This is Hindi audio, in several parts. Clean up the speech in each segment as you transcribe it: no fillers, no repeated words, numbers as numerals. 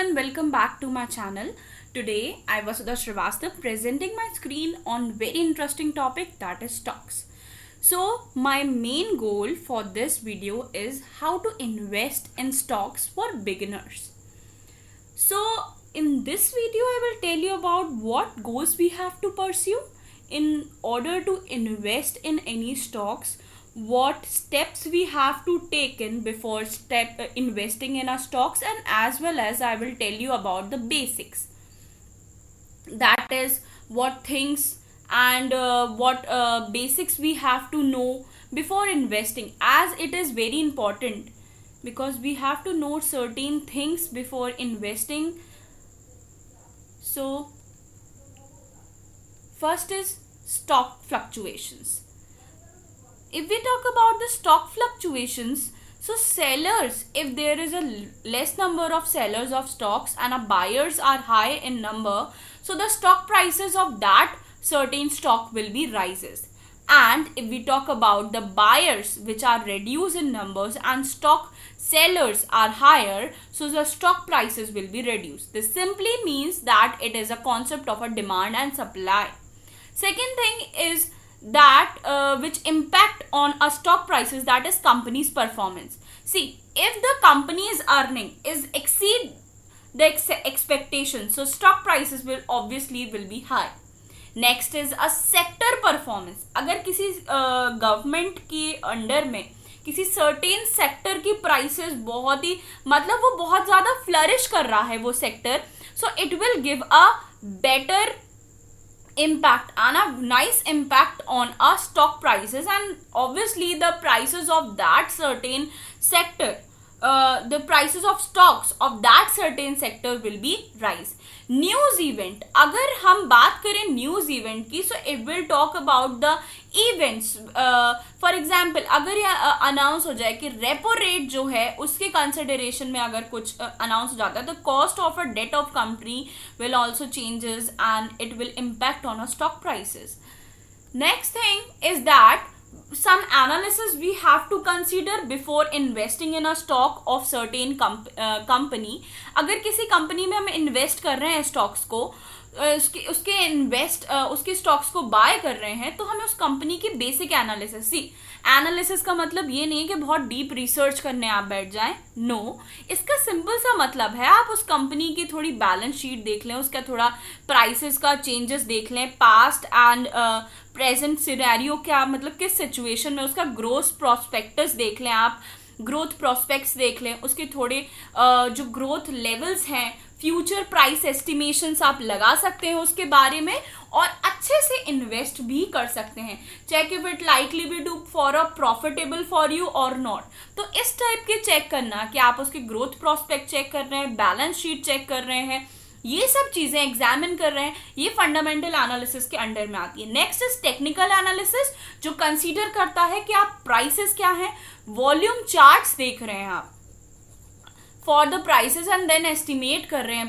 everyone, welcome back to my channel. Today I was Vasudha Srivastava presenting my screen on very interesting topic, that is stocks. So my main goal for this video is how to invest in stocks for beginners. So in this video I will tell you about what goals we have to pursue in order to invest in any stocks, what steps we have to take in before investing in our stocks, and as well as I will tell you about the basics, that is what things and what basics we have to know before investing, as it is very important because we have to know certain things before investing. So first is stock fluctuations. If we talk about the stock fluctuations, so sellers, if there is a less number of sellers of stocks and our buyers are high in number, so the stock prices of that certain stock will be rises. And if we talk about the buyers which are reduced in numbers and stock sellers are higher, so the stock prices will be reduced. This simply means that it is a concept of a demand and supply. Second thing is that which impact on a stock prices, that is company's performance. See, if the company is earning is exceed the expectation, so stock prices will obviously be high. Next is a sector performance. अगर किसी गवर्नमेंट के अंडर में किसी सर्टेन सेक्टर की प्राइसेस बहुत ही मतलब वो बहुत ज्यादा फ्लरिश कर रहा है वो sector, so it will give a better impact and a nice impact on our stock prices, and obviously the prices of that certain sector, the prices of stocks of that certain sector will be rise. News event, अगर हम बात करें न्यूज इवेंट की, so it will talk about the events. For example, अगर यह अनाउंस हो जाए कि रेपो रेट जो है उसके कंसिडरेशन में अगर कुछ अनाउंस हो जाता है, तो cost of a debt of company will also changes and it will impact on a stock prices. Next thing is that some analysis we have to consider before investing in a stock of certain company. अगर किसी कंपनी में हम इन्वेस्ट कर रहे हैं स्टॉक्स को, उसके स्टॉक्स को बाय कर रहे हैं, तो हमें उस कंपनी की बेसिक एनालिसिस. सी, एनालिसिस का मतलब ये नहीं है कि बहुत डीप रिसर्च करने आप बैठ जाएं. नो, इसका सिंपल सा मतलब है आप उस कंपनी की थोड़ी बैलेंस शीट देख लें, उसका थोड़ा प्राइसेस का चेंजेस देख लें, पास्ट एंड प्रेजेंट सिनेरियो क्या, मतलब किस सिचुएशन में, उसका ग्रोथ प्रोस्पेक्टस देख लें, आप ग्रोथ प्रोस्पेक्ट्स देख लें, उसके थोड़े जो ग्रोथ लेवल्स हैं, फ्यूचर प्राइस एस्टिमेशंस आप लगा सकते हैं उसके बारे में, और अच्छे से इन्वेस्ट भी कर सकते हैं. Check if it likely be do for a profitable for you और नॉट. तो इस टाइप के चेक करना कि आप उसके ग्रोथ प्रोस्पेक्ट चेक कर रहे हैं, बैलेंस शीट चेक कर रहे हैं, ये सब चीजें एग्जामिन कर रहे हैं, ये फंडामेंटल एनालिसिस के अंडर में आती है. नेक्स्ट इज टेक्निकल एनालिसिस, जो कंसीडर करता है कि आप प्राइसेस क्या हैं, वॉल्यूम चार्ट्स देख रहे हैं आप for the prices and then estimate कर रहे हैं,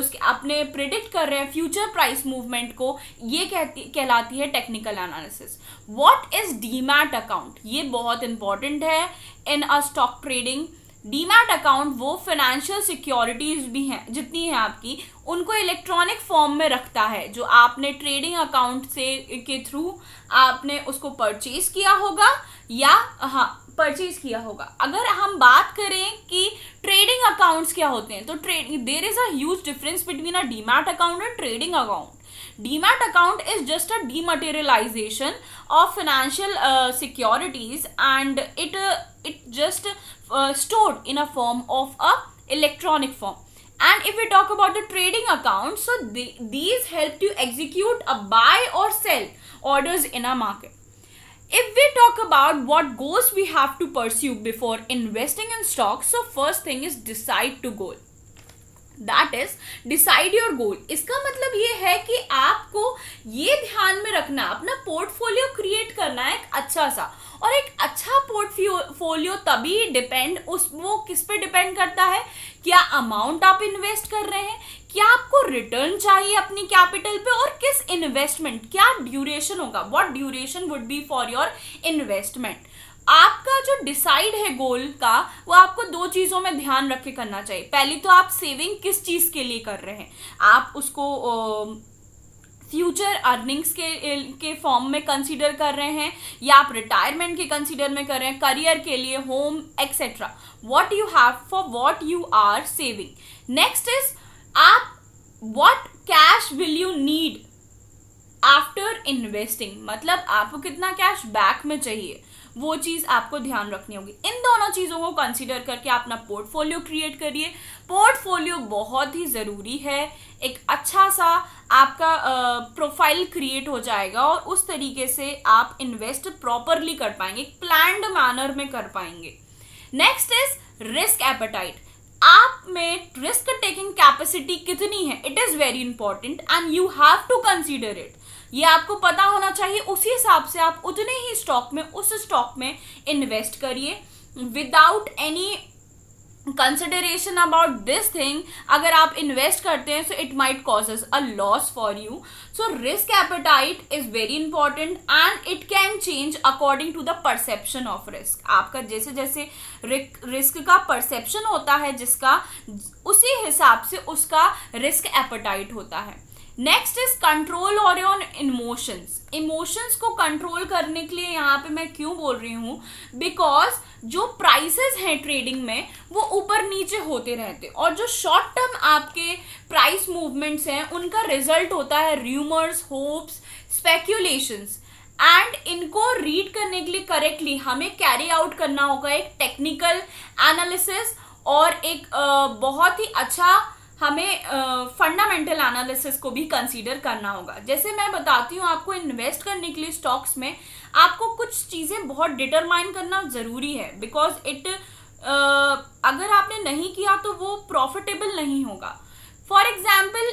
उसके अपने प्रिडिक्ट कर रहे हैं फ्यूचर प्राइस मूवमेंट को, ये कहलाती है technical analysis. What is demat account, ये बहुत इंपॉर्टेंट है in a stock trading. Demat account वो फाइनेंशियल सिक्योरिटीज भी हैं जितनी है आपकी, उनको इलेक्ट्रॉनिक फॉर्म में रखता है, जो आपने ट्रेडिंग अकाउंट से के थ्रू आपने उसको परचेज किया होगा या परचेज किया होगा. अगर हम बात करें कि ट्रेडिंग अकाउंट्स क्या होते हैं, तो there is a huge difference between a demat account and trading account. Demat account is just a dematerialization of financial securities, and it just stored in a form of a electronic form. And if we talk about the trading account, so these help to execute a buy or sell orders in a market. If we talk about what goals we have to pursue before investing in stocks, so first thing is decide to goal. That is decide your goal. इसका मतलब ये है कि आपको ये ध्यान में रखना, अपना पोर्टफोलियो क्रिएट करना है एक अच्छा सा, और एक अच्छा पोर्टफोलियो तभी वो किस पे डिपेंड करता है, क्या अमाउंट आप इन्वेस्ट कर रहे हैं, क्या आपको रिटर्न चाहिए अपनी कैपिटल पे, और किस इन्वेस्टमेंट, क्या ड्यूरेशन होगा, what duration would be for your investment. आपका जो डिसाइड है गोल का, वो आपको दो चीजों में ध्यान रख के करना चाहिए। पहली तो आप सेविंग किस चीज के लिए कर रहे हैं, आप उसको फ्यूचर अर्निंग्स के फॉर्म में कंसीडर कर रहे हैं, या आप रिटायरमेंट के कंसीडर में कर रहे हैं, करियर के लिए, home etcetera, what you have for what you are saving. Next is आप what cash will you need after investing, मतलब आपको कितना कैश बैक में चाहिए, वो चीज आपको ध्यान रखनी होगी। इन दोनों चीजों को कंसीडर करके अपना पोर्टफोलियो क्रिएट करिए। पोर्टफोलियो बहुत ही जरूरी है, एक अच्छा सा आपका प्रोफाइल क्रिएट हो जाएगा और उस तरीके से आप इन्वेस्ट प्रॉपरली कर पाएंगे, प्लान्ड मैनर में कर पाएंगे। नेक्स्ट इज रिस्क एपेटाइट, आप में रिस्क टेकिंग कैपेसिटी कितनी है, it is very important and you have to consider it. ये आपको पता होना चाहिए, उसी हिसाब से आप उतने ही स्टॉक में, उस स्टॉक में इन्वेस्ट करिए without any consideration about this thing. अगर आप इन्वेस्ट करते हैं so it might causes a loss for you. So risk appetite is very important and it can change according to the perception of risk. आपका जैसे जैसे रिस्क का परसेप्शन होता है जिसका, उसी हिसाब से उसका रिस्क एपेटाइट होता है। नेक्स्ट इज कंट्रोल और योर इमोशंस। इमोशंस को कंट्रोल करने के लिए यहाँ पे मैं क्यों बोल रही हूँ, बिकॉज जो प्राइसेस हैं ट्रेडिंग में वो ऊपर नीचे होते रहते, और जो शॉर्ट टर्म आपके प्राइस मूवमेंट्स हैं उनका रिजल्ट होता है रूमर्स, होप्स, स्पेक्यूलेशंस। एंड इनको रीड करने के लिए करेक्टली हमें कैरी आउट करना होगा एक टेक्निकल एनालिसिस और एक बहुत ही अच्छा हमें फंडामेंटल एनालिसिस को भी कंसीडर करना होगा। जैसे मैं बताती हूँ आपको, इन्वेस्ट करने के लिए स्टॉक्स में आपको कुछ चीज़ें बहुत डिटरमाइन करना ज़रूरी है, बिकॉज इट अगर आपने नहीं किया तो वो प्रॉफिटेबल नहीं होगा। फॉर एग्जाम्पल,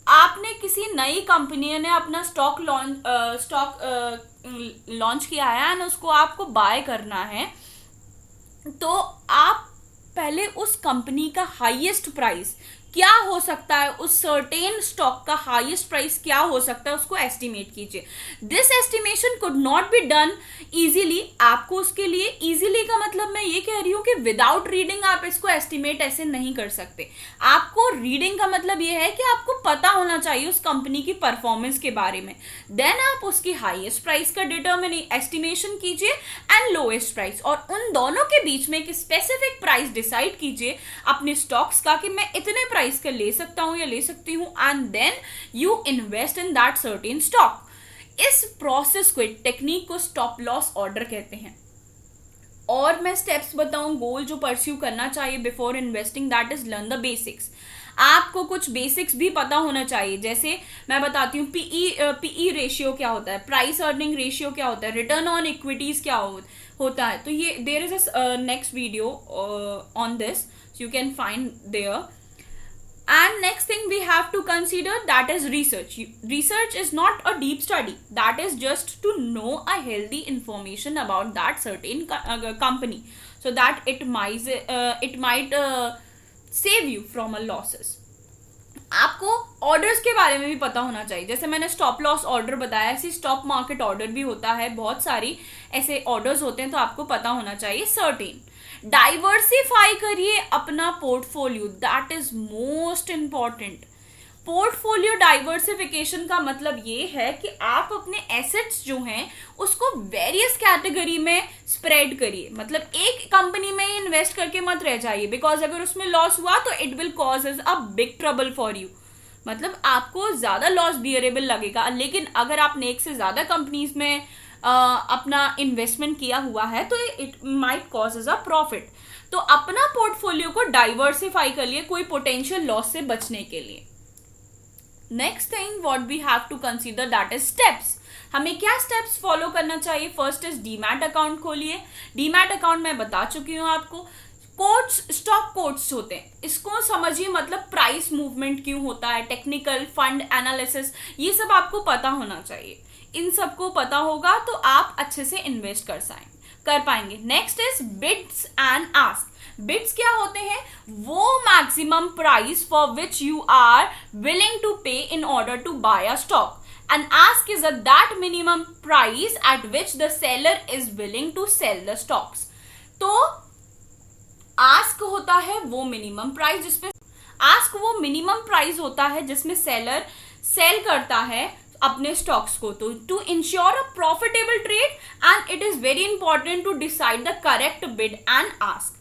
आपने किसी नई कंपनी ने अपना स्टॉक लॉन्च किया है एंड उसको आपको बाय करना है, तो आप पहले उस कंपनी का हाईएस्ट प्राइस क्या हो सकता है, उस सर्टेन स्टॉक का हाईएस्ट प्राइस क्या हो सकता है, उसको एस्टिमेट कीजिए। This estimation could not be done easily. आपको उसके लिए, इजीली का मतलब मैं ये कह रही हूँ कि विदाउट रीडिंग आप इसको एस्टिमेट ऐसे नहीं कर सकते। आपको रीडिंग का मतलब ये है कि आपको पता होना चाहिए उस कंपनी की परफॉर्मेंस के बारे में। देन आप उसकी हाईएस्ट प्राइस का एस्टिमेशन कीजिए एंड लोएस्ट प्राइस, और उन दोनों के बीच में एक स्पेसिफिक प्राइस डिसाइड कीजिए अपने स्टॉक्स का कि मैं इतने प्राइस का ले सकता हूं या ले सकती हूं, and then you invest in that certain stock. इस प्रोसेस को, टेक्निक को स्टॉप लॉस ऑर्डर कहते हैं। और मैं स्टेप्स बताऊं गोल जो परस्यू करना चाहिए before investing, that is learn the basics. आपको कुछ बेसिक्स भी पता होना चाहिए, जैसे मैं बताती हूँ पीई रेशियो क्या होता है, प्राइस अर्निंग रेशियो क्या होता है, रिटर्न ऑन इक्विटीज क्या होता है। तो ये there is a next video on this, you can find there. And next thing we have to consider, that is research. Research is not a deep study. That is just to know a healthy information about that certain company, so that it might save you from a losses. आपको ऑर्डर्स के बारे में भी पता होना चाहिए। जैसे मैंने स्टॉप लॉस ऑर्डर बताया, ऐसी स्टॉक मार्केट ऑर्डर भी होता है, बहुत सारी ऐसे ऑर्डर्स होते हैं, तो आपको पता होना चाहिए सर्टेन। डाइवर्सिफाई करिए अपना portfolio, that is most important. Portfolio diversification का मतलब ये है कि आप अपने एसेट्स जो हैं उसको वेरियस कैटेगरी में स्प्रेड करिए। मतलब एक कंपनी में ही इन्वेस्ट करके मत रह जाइए, बिकॉज अगर उसमें लॉस हुआ तो it will cause a big trouble for you, मतलब आपको ज्यादा लॉस बियरेबल लगेगा। लेकिन अगर आपने एक से ज्यादा कंपनीज में अपना इन्वेस्टमेंट किया हुआ है तो it might cause a profit. तो अपना पोर्टफोलियो को डाइवर्सिफाई कर लिए कोई पोटेंशियल लॉस से बचने के लिए। Next thing what we have to consider, that is steps. हमें क्या स्टेप्स फॉलो करना चाहिए? फर्स्ट इज डीमैट अकाउंट खोलिए। डीमैट अकाउंट मैं बता चुकी हूँ आपको। कोट्स, स्टॉक कोट्स होते हैं, इसको समझिए, मतलब प्राइस मूवमेंट क्यों होता है, टेक्निकल, फंड एनालिसिस, ये सब आपको पता होना चाहिए। इन सबको पता होगा तो आप अच्छे से इन्वेस्ट कर पाएंगे। Next is bids and ask. Bids क्या होते हैं? वो maximum price for which you are willing to pay in order to buy a stock. An ask is at that minimum price at which the seller is willing to sell the stocks. तो ask होता है वो मिनिमम प्राइस जिसमें ask वो मिनिमम प्राइस होता है जिसमें सेलर सेल करता है अपने स्टॉक्स को. तो to ensure a profitable trade and it is very important to decide the correct bid and ask.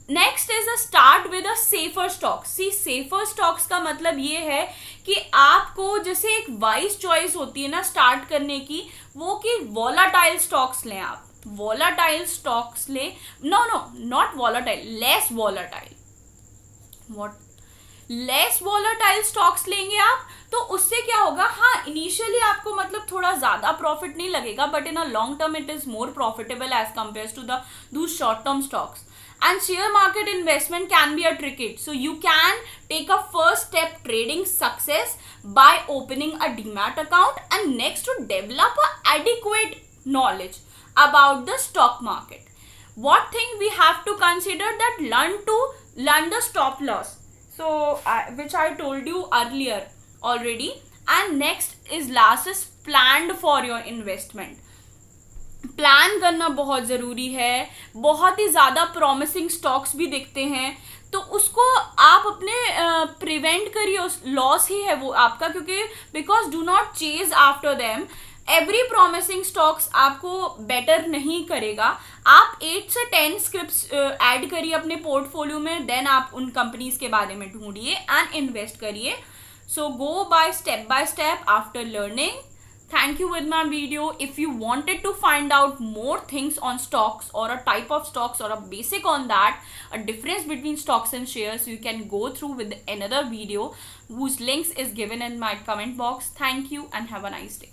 Next is a start with a safer stocks. See safer stocks का मतलब ये है कि आपको जैसे एक वाइज चॉइस होती है ना स्टार्ट करने की, वो कि वॉलाटाइल स्टॉक्स लें आप. वॉलाटाइल स्टॉक्स ले, no not volatile, less volatile. What? Less volatile stocks लेंगे आप तो उससे क्या होगा, हाँ इनिशियली आपको मतलब थोड़ा ज्यादा प्रॉफिट नहीं लगेगा, but in a long term it is more profitable as compare to the those short term stocks. And share market investment can be a tricky. So you can take a first step trading success by opening a demat account, and next to develop a adequate knowledge about the stock market. What thing we have to consider, that learn the stop loss. So which I told you earlier already. And next is last is planned for your investment. Plan करना बहुत ज़रूरी है. बहुत ही ज़्यादा प्रॉमिसिंग स्टॉक्स भी दिखते हैं तो उसको आप अपने प्रिवेंट करिए. उस लॉस ही है वो आपका, क्योंकि because do not chase after them. Every promising stocks आपको बेटर नहीं करेगा. आप 8 से 10 स्क्रिप्ट्स ऐड करिए अपने पोर्टफोलियो में, देन आप उन कंपनीज के बारे में ढूंढिए एंड इन्वेस्ट करिए. So go by step after learning. Thank you with my video. If you wanted to find out more things on stocks or a type of stocks or a basic on that, a difference between stocks and shares, you can go through with another video whose links is given in my comment box. Thank you and have a nice day.